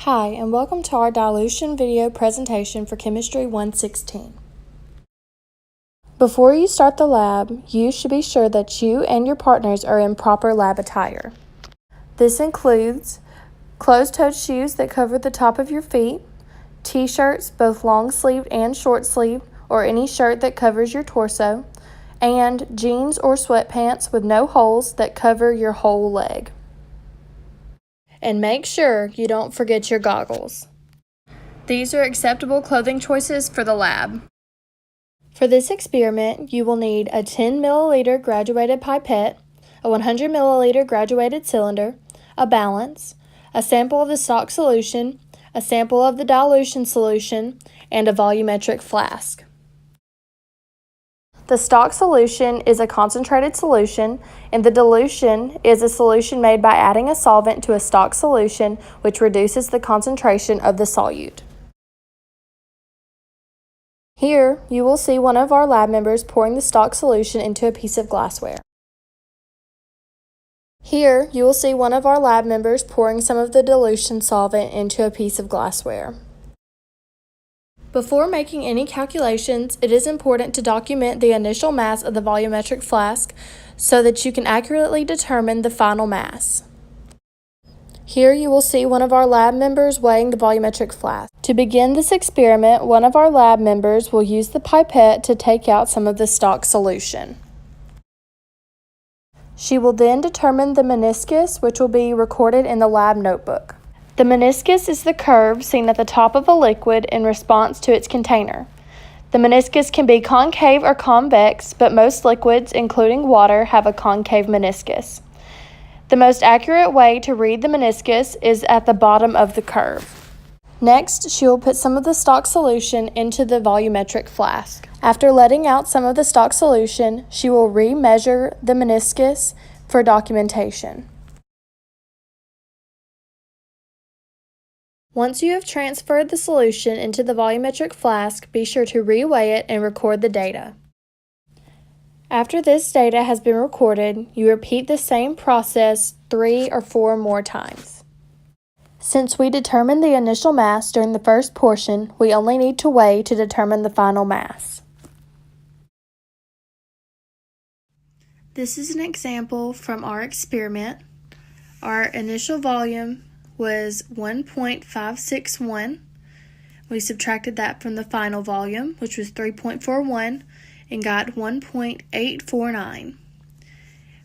Hi, and welcome to our dilution video presentation for Chemistry 116. Before you start the lab, you should be sure that you and your partners are in proper lab attire. This includes closed-toed shoes that cover the top of your feet, t-shirts, both long-sleeved and short-sleeved, or any shirt that covers your torso, and jeans or sweatpants with no holes that cover your whole leg. And make sure you don't forget your goggles. These are acceptable clothing choices for the lab. For this experiment, you will need a 10 milliliter graduated pipette, a 100 milliliter graduated cylinder, a balance, a sample of the stock solution, a sample of the dilution solution, and a volumetric flask. The stock solution is a concentrated solution, and the dilution is a solution made by adding a solvent to a stock solution, which reduces the concentration of the solute. Here, you will see one of our lab members pouring the stock solution into a piece of glassware. Here, you will see one of our lab members pouring some of the dilution solvent into a piece of glassware. Before making any calculations, it is important to document the initial mass of the volumetric flask so that you can accurately determine the final mass. Here you will see one of our lab members weighing the volumetric flask. To begin this experiment, one of our lab members will use the pipette to take out some of the stock solution. She will then determine the meniscus, which will be recorded in the lab notebook. The meniscus is the curve seen at the top of a liquid in response to its container. The meniscus can be concave or convex, but most liquids, including water, have a concave meniscus. The most accurate way to read the meniscus is at the bottom of the curve. Next, she will put some of the stock solution into the volumetric flask. After letting out some of the stock solution, she will re-measure the meniscus for documentation. Once you have transferred the solution into the volumetric flask, be sure to reweigh it and record the data. After this data has been recorded, you repeat the same process 3 or 4 more times. Since we determined the initial mass during the first portion, we only need to weigh to determine the final mass. This is an example from our experiment. Our initial volume was 1.561. We subtracted that from the final volume, which was 3.41, and got 1.849.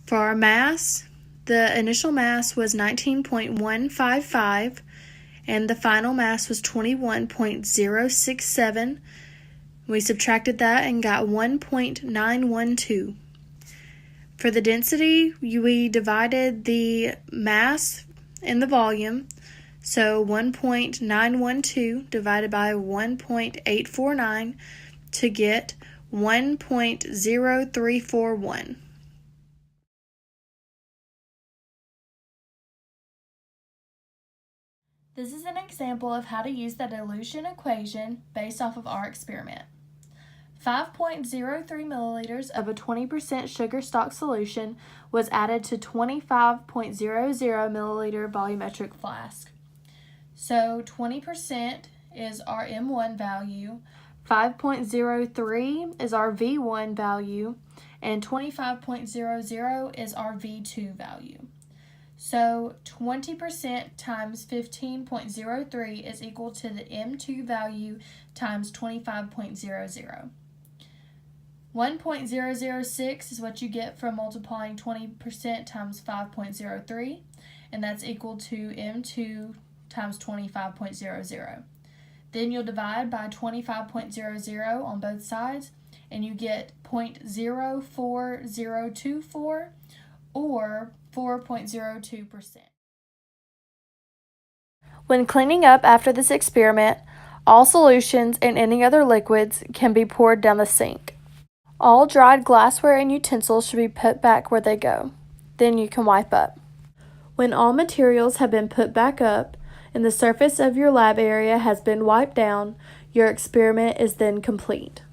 For our mass, the initial mass was 19.155, and the final mass was 21.067. We subtracted that and got 1.912. For the density, we divided the mass in the volume, so 1.912 divided by 1.849 to get 1.0341. This is an example of how to use the dilution equation based off of our experiment. 5.03 milliliters of a 20% sugar stock solution was added to 25.00 milliliter volumetric flask. So 20% is our M1 value, 5.03 is our V1 value, and 25.00 is our V2 value. So 20% times 15.03 is equal to the M2 value times 25.00. 1.006 is what you get from multiplying 20% times 5.03, and that's equal to M2 times 25.00. Then you'll divide by 25.00 on both sides, and you get 0.04024, or 4.02%. When cleaning up after this experiment, all solutions and any other liquids can be poured down the sink. All dried glassware and utensils should be put back where they go. Then you can wipe up. When all materials have been put back up and the surface of your lab area has been wiped down, your experiment is then complete.